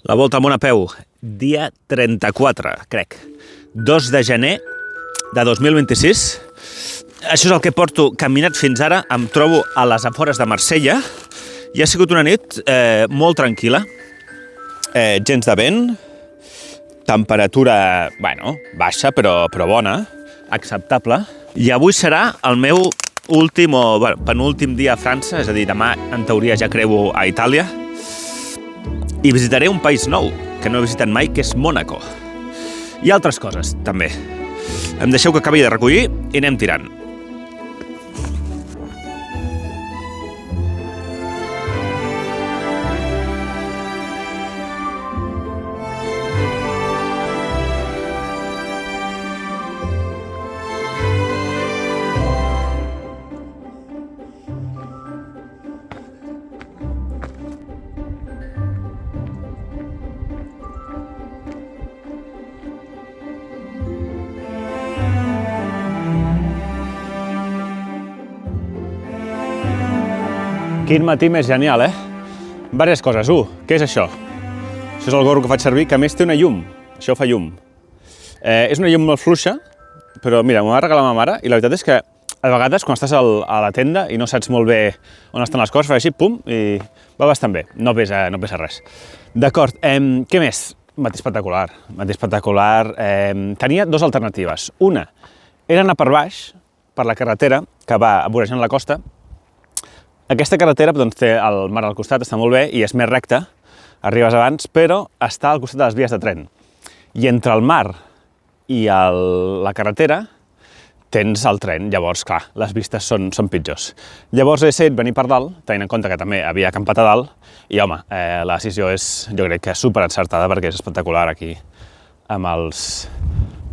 La volta al món a peu, dia 34, crec. 2 de gener de 2026. Això és el que porto caminat fins ara. Em trobo a les afores de Marsella i ha sigut una nit molt tranquil·la. Gens de vent, temperatura, bueno, baixa però bona, acceptable. I avui serà el meu últim o penúltim dia a França, és a dir, demà en teoria ja creuo a Itàlia. I visitaré un país nou, que no he visitat mai, que és Mònaco. I altres coses, també. Em deixeu que acabi de recollir i anem tirant. Quin matí més genial, Vàries coses. Què és això? Això és el gorro que faig servir, que a més té una llum. Això fa llum. És una llum molt fluixa, però mira, m'ho va regalar ma mare, i la veritat és que a vegades quan estàs a la tenda i no saps molt bé on estan les coses, fas així, pum, i va bastant bé. No pesa res. D'acord, què més? Matí espectacular. Tenia dues alternatives. Una era anar per baix, per la carretera, que va vorejant la costa. Aquesta carretera doncs, té el mar al costat, està molt bé i és més recta, arribes abans, però està al costat de les vies de tren. I entre el mar i la carretera tens el tren, llavors, clar, les vistes són pitjors. Llavors he decidit venir per dalt, tenint en compte que també havia acampat a dalt, i home, la decisió és, jo crec que superencertada, perquè és espectacular aquí, amb els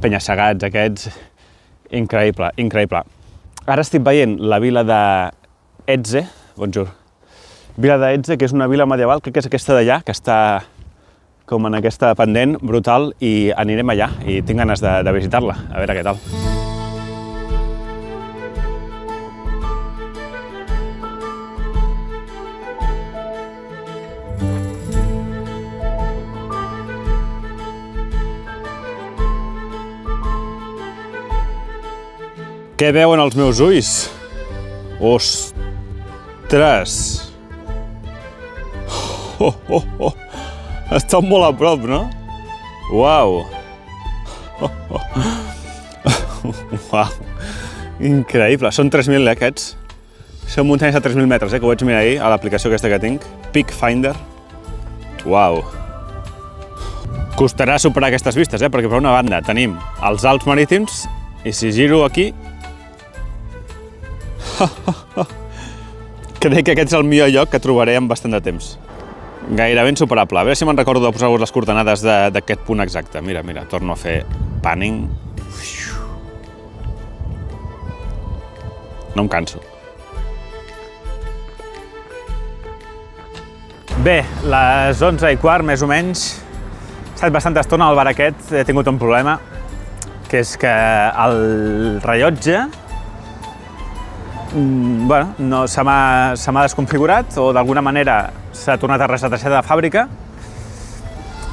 penya-segats aquests, increïble. Ara estic veient la vila d'Etze, bonjour. Vila d'Etze, que és una vila medieval, crec que és aquesta d'allà, que està com en aquesta pendent brutal, i anirem allà, i tinc ganes de visitar-la, a veure què tal. Què veuen els meus ulls? Ostres! Està molt a prop, no? Uau! Uau! Increïble! Són 3.000, aquests. Són muntanyes de 3.000 metres, que ho vaig mirar ahir a l'aplicació aquesta que tinc. Peak Finder. Uau! Costarà superar aquestes vistes, perquè per una banda tenim els Alps Marítims i si giro aquí... Crec que aquest és el millor lloc que trobaré en bastant de temps. Gairebé insuperable. A veure si me'n recordo de posar-vos les coordenades d'aquest punt exacte. Mira, torno a fer panning. No em canso. Bé, les 11:15, més o menys. He estat bastanta estona al bar aquest. He tingut un problema, que és que el rellotge se m'ha desconfigurat o d'alguna manera s'ha tornat a resetejar de fàbrica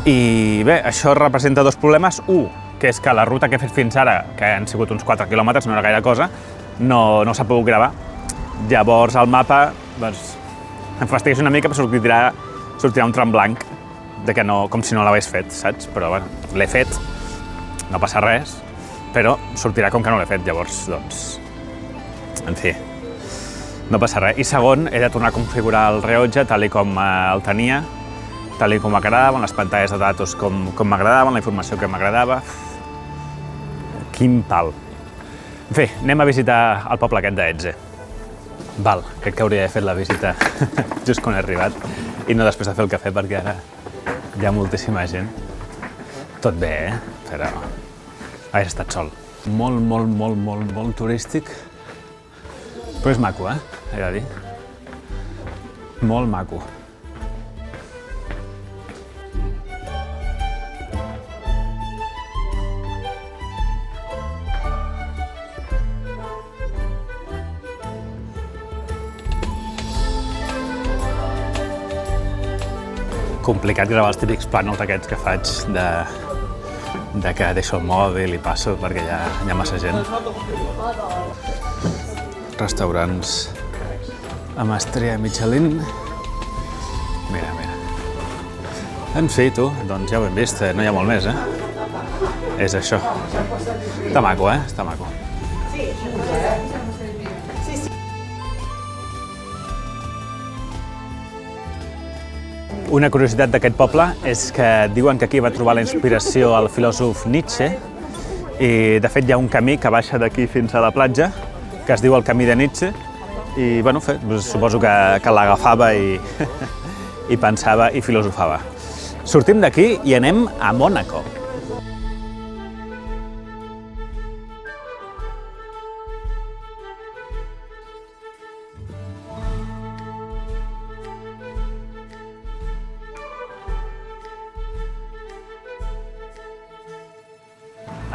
i bé, això representa dos problemes. Un, que és que la ruta que he fet fins ara, que han sigut uns 4 quilòmetres, no era gaire cosa, no s'ha pogut gravar. Llavors el mapa em fastigueix una mica, però sortirà un tram blanc, com si no l'hagués fet, saps? Però bueno, l'he fet, no passa res, però sortirà com que no l'he fet, llavors, en fi, no passa res. I segon, he de tornar a configurar el rellotge tal com el tenia, tal com m'agradaven, les pantalles de datos com m'agradaven, la informació que m'agradava. Quin pal. En fi, anem a visitar el poble aquest d'Etze. Crec que hauria d'haver fet la visita just quan he arribat i no després de fer el cafè, perquè ara hi ha moltíssima gent. Tot bé, però hagués estat sol. Molt turístic. Però és maco, he de dir. Molt maco. complicat gravar els típics plànols aquests que faig de que deixo el mòbil i passo perquè hi ha massa gent. Restaurants amb estrella Michelin. Mira. En fi, tu, doncs ja ho hem vist, no hi ha molt més, És això. Està maco, Està maco. Una curiositat d'aquest poble és que diuen que aquí va trobar la inspiració el filòsof Nietzsche i, de fet, hi ha un camí que baixa d'aquí fins a la platja que es diu el camí de Nietzsche i, bueno, suposo que l'agafava i pensava i filosofava. Sortim d'aquí i anem a Mònaco.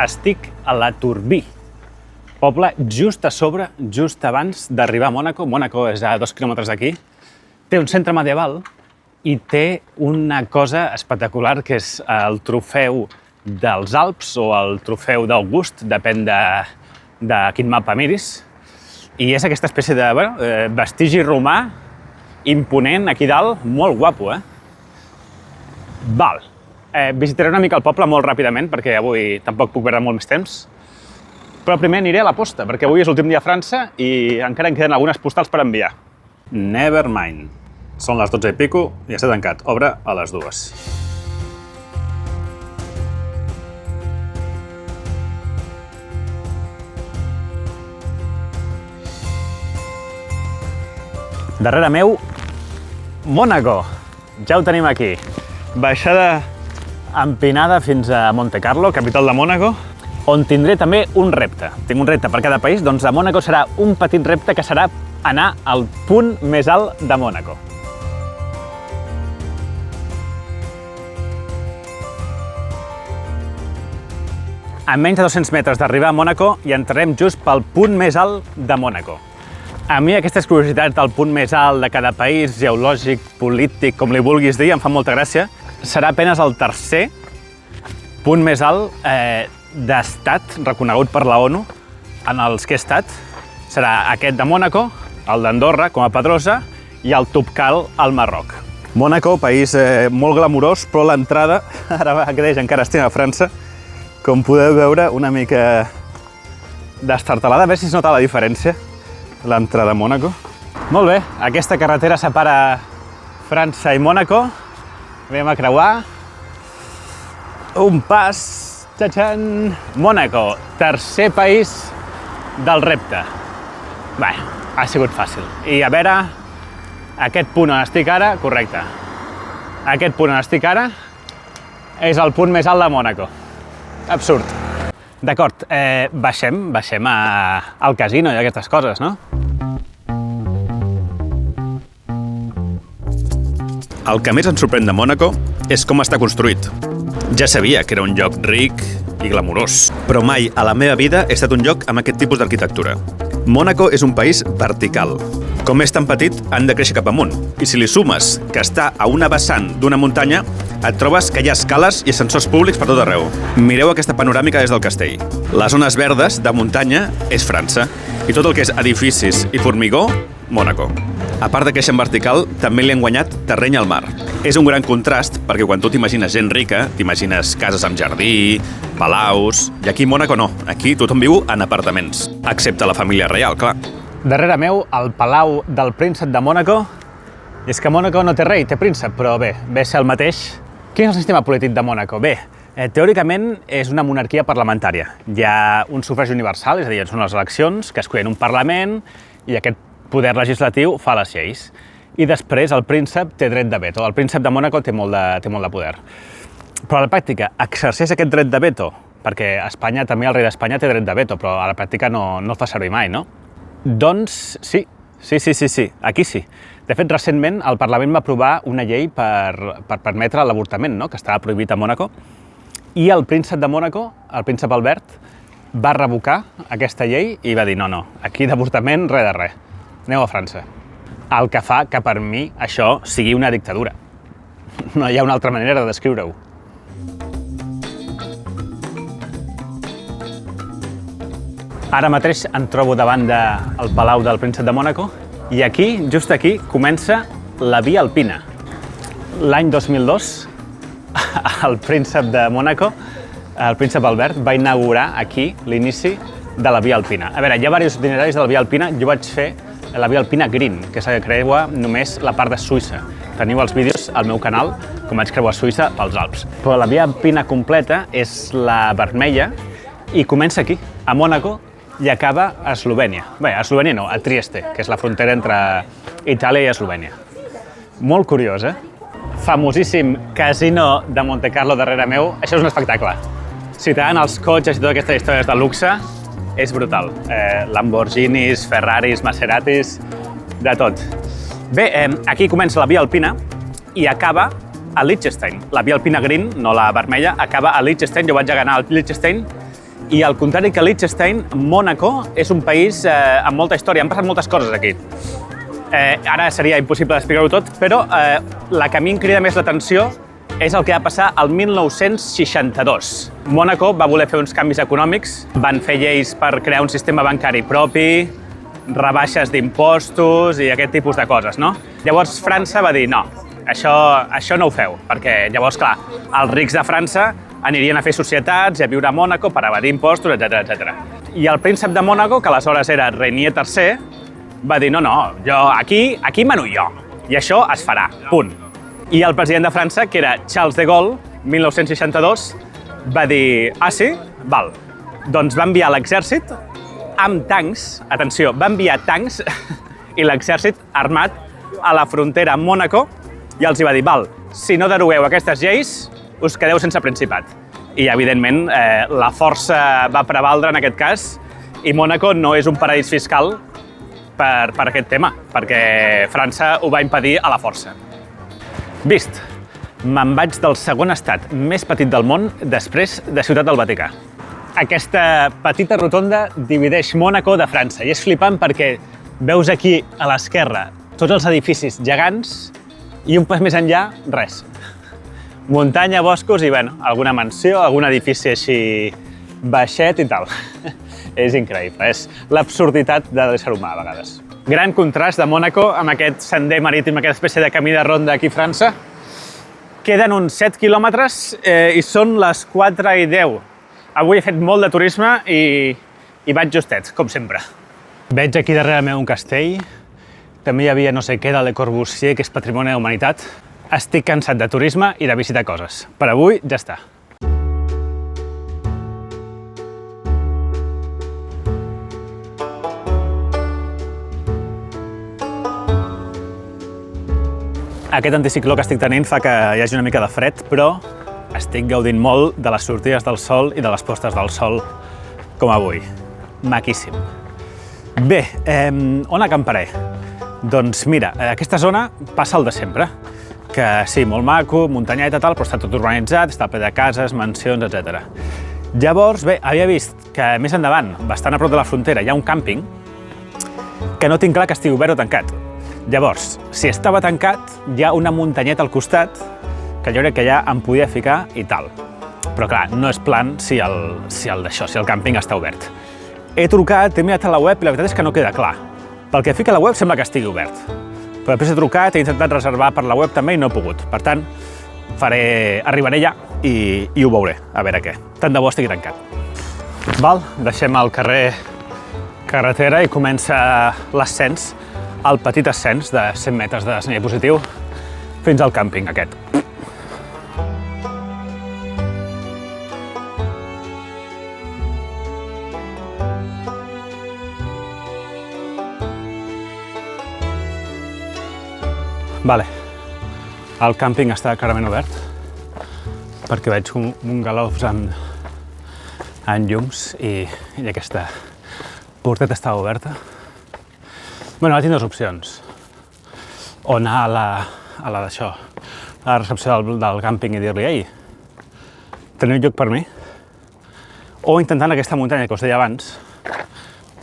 Estic a la Turbie, poble just a sobre, just abans d'arribar a Mònaco. Mònaco és a 2 quilòmetres d'aquí. Té un centre medieval i té una cosa espectacular que és el trofeu dels Alps o el trofeu d'August, depèn de quin mapa miris. I és aquesta espècie de vestigi romà imponent aquí dalt, molt guapo, Val. Visitaré una mica el poble molt ràpidament, perquè avui tampoc puc perdre molt més temps. Però primer aniré a la posta, perquè avui és l'últim dia a França i encara em queden algunes postals per enviar. Nevermind. Són les 12 i pico i està tancat. Obre a les 2. Darrere meu, Mònaco. Ja ho tenim aquí. Baixada empinada fins a Monte Carlo, capital de Mònaco, on tindré també un repte. Tinc un repte per cada país, doncs a Mònaco serà un petit repte que serà anar al punt més alt de Mònaco. A menys de 200 metres d'arribar a Mònaco i entrarem just pel punt més alt de Mònaco. A mi aquestes curiositats del punt més alt de cada país, geològic, polític, com li vulguis dir, em fa molta gràcia. Serà apenas el tercer punt més alt d'estat reconegut per la ONU en els que he estat. Serà aquest de Mònaco, el d'Andorra com a Pedrosa i el Toubkal al Marroc. Mònaco, país molt glamurós, però l'entrada, ara que deix encara estem a França, com podeu veure, una mica destartalada. A veure si es nota la diferència, l'entrada a Mònaco. Molt bé, aquesta carretera separa França i Mònaco. Anem a creuar. Un pas. Txatxan! Mònaco, tercer país del repte. Bé, ha sigut fàcil. I a veure, aquest punt on estic ara, correcte. Aquest punt on estic ara és el punt més alt de Mònaco. Absurd. D'acord, baixem al casino i aquestes coses, no? El que més ens sorprèn de Mònaco és com està construït. Ja sabia que era un lloc ric i glamurós, però mai a la meva vida he estat un lloc amb aquest tipus d'arquitectura. Mònaco és un país vertical. Com és tan petit, han de créixer cap amunt. I si li sumes que està a una vessant d'una muntanya, et trobes que hi ha escales i ascensors públics per tot arreu. Mireu aquesta panoràmica des del castell. Les zones verdes de muntanya és França, i tot el que és edificis i formigó, Mònaco. A part de créixer en vertical, també li han guanyat terreny al mar. És un gran contrast perquè quan tu t'imagines gent rica, t'imagines cases amb jardí, palaus... I aquí a Mònaco no. Aquí tothom viu en apartaments, excepte la família reial, clar. Darrere meu, el palau del príncep de Mònaco. I és que Mònaco no té rei, té príncep, però bé, ve a ser el mateix. Quin és el sistema polític de Mònaco? Bé, teòricament és una monarquia parlamentària. Hi ha un sufragi universal, és a dir, són les eleccions, que escullen un parlament i aquest poder legislatiu fa les lleis. I després el príncep té dret de veto. El príncep de Mònaco té molt de poder. Però a la pràctica exerceix aquest dret de veto, perquè a Espanya també el rei d'Espanya té dret de veto, però a la pràctica no el fa servir mai, no? Doncs sí, aquí sí. De fet, recentment el Parlament va aprovar una llei per permetre l'avortament, no? Que estava prohibit a Mònaco, i el príncep de Mònaco, el príncep Albert, va revocar aquesta llei i va dir no, aquí d'avortament res de res. Aneu a França. El que fa que per mi això sigui una dictadura. No hi ha una altra manera de descriure-ho. Ara mateix em trobo davant del Palau del Príncep de Mònaco i aquí, just aquí, comença la Via Alpina. L'any 2002, el príncep de Mònaco, el príncep Albert, va inaugurar aquí l'inici de la Via Alpina. A veure, hi ha diversos itineraris de la Via Alpina. Jo vaig fer la Via Alpina Green, que és la que creua només la part de Suïssa. Teniu els vídeos al meu canal, com vaig creuar Suïssa pels Alps. Però la Via Alpina completa és la vermella i comença aquí, a Mònaco, i acaba a Eslovènia. Bé, a Eslovènia no, a Trieste, que és la frontera entre Itàlia i Eslovènia. Molt curiós, eh? Famosíssim casino de Monte Carlo darrere meu. Això és un espectacle. Si t'agraden els cotxes i totes aquestes històries de luxe, és brutal. Lamborghinis, Ferraris, Maseratis, de tot. Bé, aquí comença la Via Alpina i acaba a Liechtenstein. La Via Alpina Green, no la vermella, acaba a Liechtenstein. Jo vaig anar a Liechtenstein i al contrari que Liechtenstein, Mònaco és un país amb molta història. Han passat moltes coses aquí. Ara seria impossible d'explicar-ho tot, però la que a mi em crida més l'atenció és el que va passar al 1962. Mònaco va voler fer uns canvis econòmics, van fer lleis per crear un sistema bancari propi, rebaixes d'impostos i aquest tipus de coses, no? Llavors França va dir, no, això no ho feu, perquè llavors, clar, els rics de França anirien a fer societats i a viure a Mònaco per evadir impostos, etc etc. I el príncep de Mònaco, que aleshores era Rainier III, va dir, no, jo aquí mano jo, i això es farà, punt. I el president de França, que era Charles de Gaulle, 1962, va dir, ah sí? Val. Doncs va enviar l'exèrcit amb tancs, atenció, va enviar tancs i l'exèrcit armat a la frontera amb Mònaco i els hi va dir, val, si no derogueu aquestes lleis, us quedeu sense principat. I, evidentment, la força va prevaldre en aquest cas i Mònaco no és un paradís fiscal per aquest tema, perquè França ho va impedir a la força. Vist, me'n vaig del segon estat més petit del món després de Ciutat del Vaticà. Aquesta petita rotonda divideix Mònaco de França i és flipant perquè veus aquí a l'esquerra tots els edificis gegants i un pas més enllà, res. Muntanya, boscos i, bueno, alguna mansió, algun edifici així baixet i tal. És increïble, és l'absurditat de l'ésser humà a vegades. Gran contrast de Mònaco amb aquest sender marítim, aquesta espècie de camí de ronda aquí a França. Queden uns 7 quilòmetres i són les 4:10. Avui he fet molt de turisme i vaig justet, com sempre. Veig aquí darrere meu un castell. També hi havia no sé què de Le Corbusier, que és Patrimoni de la Humanitat. Estic cansat de turisme i de visitar coses. Per avui ja està. Aquest anticicló que estic tenint fa que hi hagi una mica de fred, però estic gaudint molt de les sortides del sol i de les postes del sol com avui. Maquíssim. Bé, on acamparé? Doncs mira, aquesta zona passa el de sempre, que sí, molt maco, muntanyeta i tal, però està tot urbanitzat, està ple de cases, mansions, etc. Llavors, bé, havia vist que més endavant, bastant a prop de la frontera, hi ha un càmping que no tinc clar que estigui obert o tancat. Llavors, si estava tancat, hi ha una muntanyeta al costat que jo crec que ja em podia ficar i tal. Però clar, no és plan si el càmping està obert. He trucat, he mirat a la web i la veritat és que no queda clar. Pel que fica a la web sembla que estigui obert. Però després he trucat, he intentat reservar per la web també i no he pogut. Per tant, arribaré allà i ho veuré, a veure què. Tant de bo estigui tancat. Val, deixem el carrer carretera i comença l'ascens, el petit ascens de 100 metres de desnivell positiu fins al càmping aquest. Vale, el càmping està clarament obert perquè veig un galofs en llums i aquesta porteta està oberta. Bueno, ara tinc dues opcions. O anar a la recepció del càmping i dir-li «Ei, teniu lloc per mi?» O intentant aquesta muntanya que us deia abans,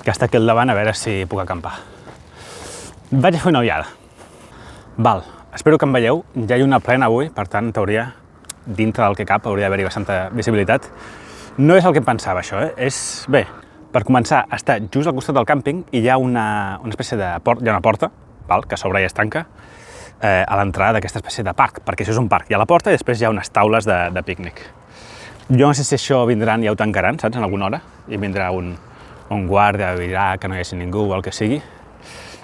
que està aquí al davant, a veure si puc acampar. Vaig a fer una ullada. Val, Espero que em veieu. Ja hi ha una plena avui, per tant, en teoria, dintre del que cap, hauria d'haver-hi bastanta visibilitat. No és el que em pensava, això, És, bé, per començar, està just al costat del càmping i hi ha una espècie de porta, hi ha una porta, que s'obre i es tanca, a l'entrada d'aquesta espècie de parc, perquè això és un parc. Hi ha la porta i després hi ha unes taules de pícnic. Jo no sé si això vindran i ja ho tancaran, saps, en alguna hora, i vindrà un guàrdia, dirà que no hi hagi ningú o el que sigui.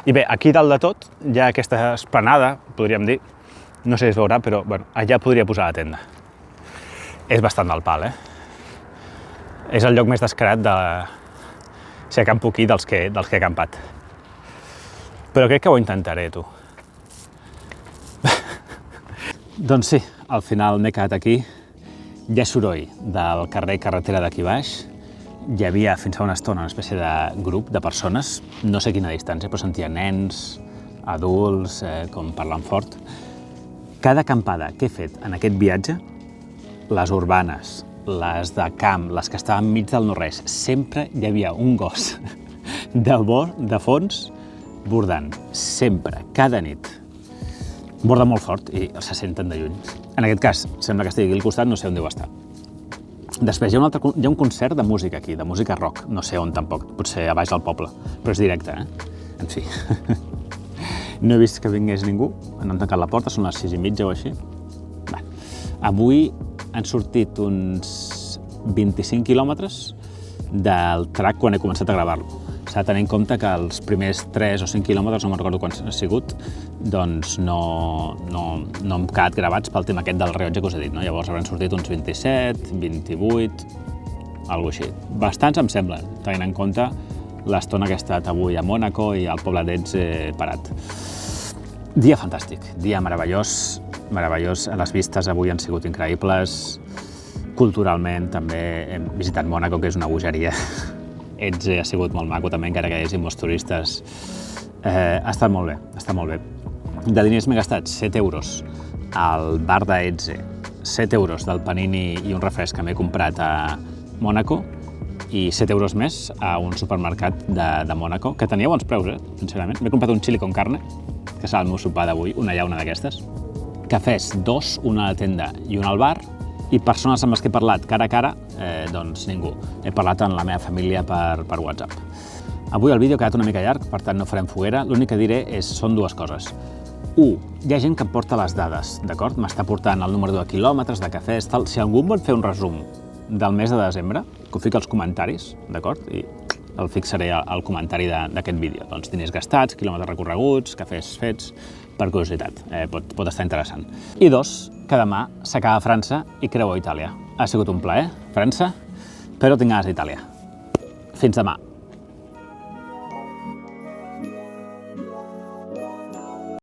I bé, aquí dalt de tot hi ha aquesta esplanada, podríem dir, no sé si es veurà, però bueno, allà podria posar la tenda. És bastant del pal, És el lloc més descarat de... si acampo aquí dels que he acampat. Però crec que ho intentaré, tu. Doncs sí, al final m'he quedat aquí. Hi ha soroll del carrer i carretera d'aquí baix. Hi havia fins fa una estona una espècie de grup de persones, no sé quina distància, però sentia nens, adults, com parlant fort. Cada acampada que he fet en aquest viatge, les urbanes, les de camp, les que estaven enmig del no-res, sempre hi havia un gos de fons bordant, sempre, cada nit. Borda molt fort i se senten de lluny. En aquest cas, sembla que estigui aquí al costat, no sé on deu estar. Després hi ha un concert de música aquí, de música rock, no sé on tampoc, potser a baix del poble, però és directe, En fi. No he vist que vingués ningú, han tancat la porta, són les 6:30 o així. Avui han sortit uns 25 quilòmetres del track quan he començat a gravar-lo. S'ha de tenir en compte que els primers 3 o 5 quilòmetres, no me'n recordo quants ha sigut, doncs no hem quedat gravats pel tema aquest del rellotge que us he dit, Llavors hauran sortit uns 27, 28, alguna cosa així. Bastants em sembla, tenint en compte l'estona que he estat avui a Mònaco i al poble d'Etze parat. Dia fantàstic, dia meravellós, les vistes avui han sigut increïbles, culturalment també hem visitat Mònaco, que és una bogeria. Etze ha sigut molt maco també, encara que hi hagi molts turistes. Ha estat molt bé, De diners m'he gastat 7 euros al bar d'Etze, 7 euros del panini i un refresc que m'he comprat a Mònaco i 7 euros més a un supermercat de Mònaco, que tenia bons preus, sincerament. M'he comprat un chili con carne, que serà el meu sopar d'avui, una llauna d'aquestes. Cafès, 2, una a la tenda i una al bar, i persones amb les que he parlat cara a cara, doncs ningú. He parlat amb la meva família per WhatsApp. Avui el vídeo ha quedat una mica llarg, per tant no farem foguera. L'únic que diré són dues coses. 1. Hi ha gent que em porta les dades, d'acord? M'està portant el número de quilòmetres, de cafès, tal. Si algú em vol fer un resum del mes de desembre, que ho fiqui als comentaris, d'acord? I el fixaré al comentari d'aquest vídeo. Doncs diners gastats, quilòmetres recorreguts, cafès fets, per curiositat. Pot estar interessant. I 2, que demà s'acaba França i creuo a Itàlia. Ha sigut un plaer, França, però tinc ganes d'Itàlia. Fins demà.